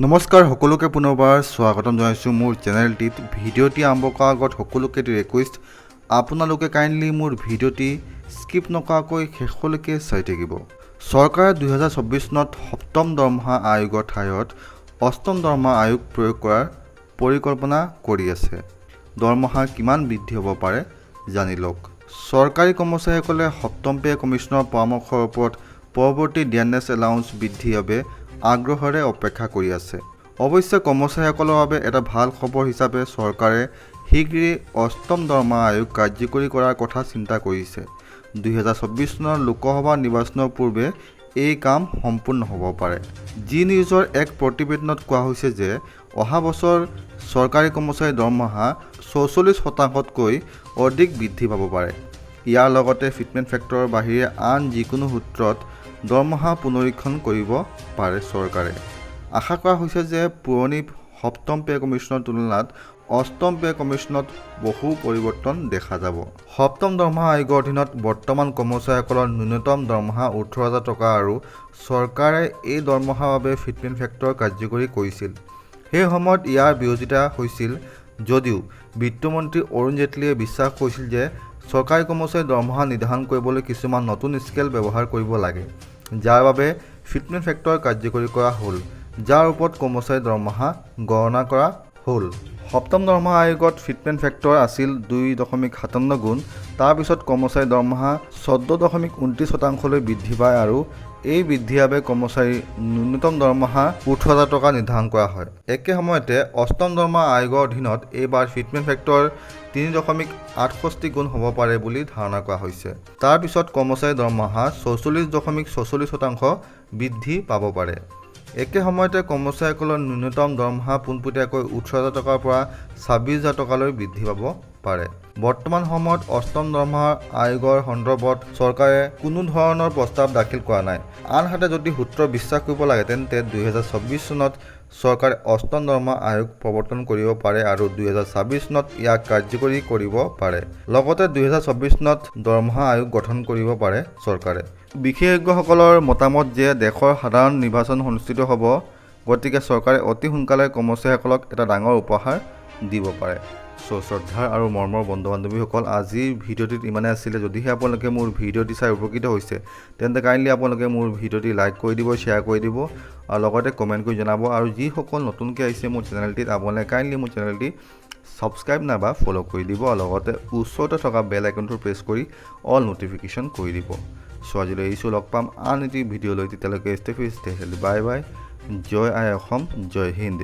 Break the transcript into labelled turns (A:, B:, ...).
A: নমস্কাৰ সকলোকে পুনৰবাৰ স্বাগতম জনাইছোঁ মোৰ চেনেলটিত। ভিডিঅ'টি আৰম্ভ কৰাৰ আগত সকলোকে ৰিকুৱেষ্ট, আপোনালোকে কাইণ্ডলি মোৰ ভিডিঅ'টি স্কিপ নকৰাকৈ শেষলৈকে চাই থাকিব। চৰকাৰে 2024 চনত সপ্তম দৰমহা আয়োগৰ ঠাইত অষ্টম দৰমহা আয়োগ প্ৰয়োগ কৰাৰ পৰিকল্পনা কৰি আছে। দৰমহা কিমান বৃদ্ধি হ'ব পাৰে জানি লওক। চৰকাৰী কৰ্মচাৰীসকলে সপ্তম পে কমিছনৰ পৰামৰ্শৰ ওপৰত পৰৱৰ্তী ডিয়াৰনেছ এলাউন্স বৃদ্ধিৰ বাবে আগ্ৰহেৰে অপেক্ষা কৰি আছে। অৱশ্যে কৰ্মচাৰীসকলৰ বাবে এটা ভাল খবৰ হিচাপে চৰকাৰে শীঘ্ৰেই অষ্টম দৰমহা আয়োগ কাৰ্যকৰী কৰাৰ কথা চিন্তা কৰিছে। 2024 চনৰ লোকসভা নিৰ্বাচনৰ পূৰ্বে এই কাম সম্পূৰ্ণ হ'ব পাৰে। জি নিউজৰ এক প্ৰতিবেদনত কোৱা হৈছে যে অহা বছৰ চৰকাৰী কৰ্মচাৰীৰ দৰমহা 44% অধিক বৃদ্ধি পাব পাৰে। ইয়াৰ লগতে ফিটমেণ্ট ফেক্টৰৰ বাহিৰে আন যিকোনো সূত্ৰত দৰমহা পুনৰীক্ষণ কৰিব পাৰে চৰকাৰে। আশা কৰা হৈছে যে পুৰণি সপ্তম পে কমিছনৰ তুলনাত অষ্টম পে কমিছনত বহু পৰিৱৰ্তন দেখা যাব। সপ্তম দৰমহা আয়োগৰ অধীনত বৰ্তমান কৰ্মচাৰীসকলৰ ন্যূনতম দৰমহা 18,000 টকা আৰু চৰকাৰে এই দৰমহাৰ বাবে ফিটমেণ্ট ফেক্টৰ কাৰ্যকৰী কৰিছিল। সেই সময়ত ইয়াৰ বিৰোধিতা হৈছিল যদিও বিত্তমন্ত্ৰী অৰুণ জেটলীয়ে বিশ্বাস কৰিছিল যে চৰকাৰী কৰ্মচাৰীৰ দৰমহা নিৰ্ধাৰণ কৰিবলৈ কিছুমান নতুন স্কেল ব্যৱহাৰ কৰিব লাগে, যাৰ বাবে ফিটমেণ্ট ফেক্টৰ কাৰ্যকৰী কৰা হ'ল, যাৰ ওপৰত কৰ্মচাৰীৰ দৰমহা গণনা কৰা হ'ল। সপ্তম দৰমহা আয়োগত ফিটমেণ্ট ফেক্টৰ আছিল 2.57 গুণ। তাৰ পিছত কৰ্মচাৰীৰ দৰমহা 14.29% বৃদ্ধি পায় আৰু এই বৃদ্ধিৰ বাবে কৰ্মচাৰীৰ ন্যূনতম দৰমহা 18,000 টকা নিৰ্ধাৰণ কৰা হয়। একে সময়তে অষ্টম দৰমহা আয়োগৰ অধীনত এইবাৰ ফিটমেণ্ট ফেক্টৰ 3.68 গুণ হ'ব পাৰে বুলি ধাৰণা কৰা হৈছে। তাৰ পিছত কৰ্মচাৰীৰ দৰমহা 44.44% বৃদ্ধি পাব পাৰে। একে সময়তে কৰ্মচাৰীসকলৰ ন্যূনতম দৰমহা পোনপটীয়াকৈ 18,000 টকাৰ পৰা 26,000 টকালৈ বৃদ্ধি পাব পাৰে। বৰ্তমান সময়ত অষ্টম দৰমহা আয়োগৰ সন্দৰ্ভত চৰকাৰে কোনো ধৰণৰ প্ৰস্তাৱ দাখিল কৰা নাই। আনহাতে যদি সূত্ৰ বিশ্বাস কৰিব লাগে তেন্তে 2024 চনত চৰকাৰে অষ্টম দৰমহা আয়োগ প্ৰৱৰ্তন কৰিব পাৰে আৰু 2026 চনত ইয়াক কাৰ্যকৰী কৰিব পাৰে। লগতে 2024 চনত দৰমহা আয়োগ গঠন কৰিব পাৰে চৰকাৰে। বিশেষজ্ঞসকলৰ মতামত যে দেশৰ সাধাৰণ নিৰ্বাচন অনুষ্ঠিত হ'ব, গতিকে চৰকাৰে অতি সোনকালে কৰ্মচাৰীসকলক এটা ডাঙৰ উপহাৰ দিব পাৰে। শ্ৰদ্ধাৰ আৰু মৰমৰ বন্ধু বান্ধৱীসকল, আজিৰ ভিডিঅ'টিত ইমানে আছিলে। যদিহে আপোনালোকে মোৰ ভিডিঅ'টি চাই উপকৃত হৈছে তেন্তে কাইণ্ডলি আপোনালোকে মোৰ ভিডিঅ'টি লাইক কৰি দিব, শ্বেয়াৰ কৰি দিব আৰু লগতে কমেণ্ট কৰি জনাব। আৰু যিসকল নতুনকৈ আহিছে মোৰ চেনেলটিত, আপোনালোকে কাইণ্ডলি মোৰ চেনেলটি ছাবস্ক্ৰাইব নাইবা ফ'ল' কৰি দিব আৰু লগতে ওচৰতে থকা বেল আইকনটো প্ৰেছ কৰি অল ন'টিফিকেশ্যন কৰি দিব। আজিলৈ এৰিছোঁ, লগ পাম আন এটি ভিডিঅ'লৈ। তেতিয়ালৈকে stay fit, stay healthy, bye bye. জয় আই অসম, জয় হিন্দ।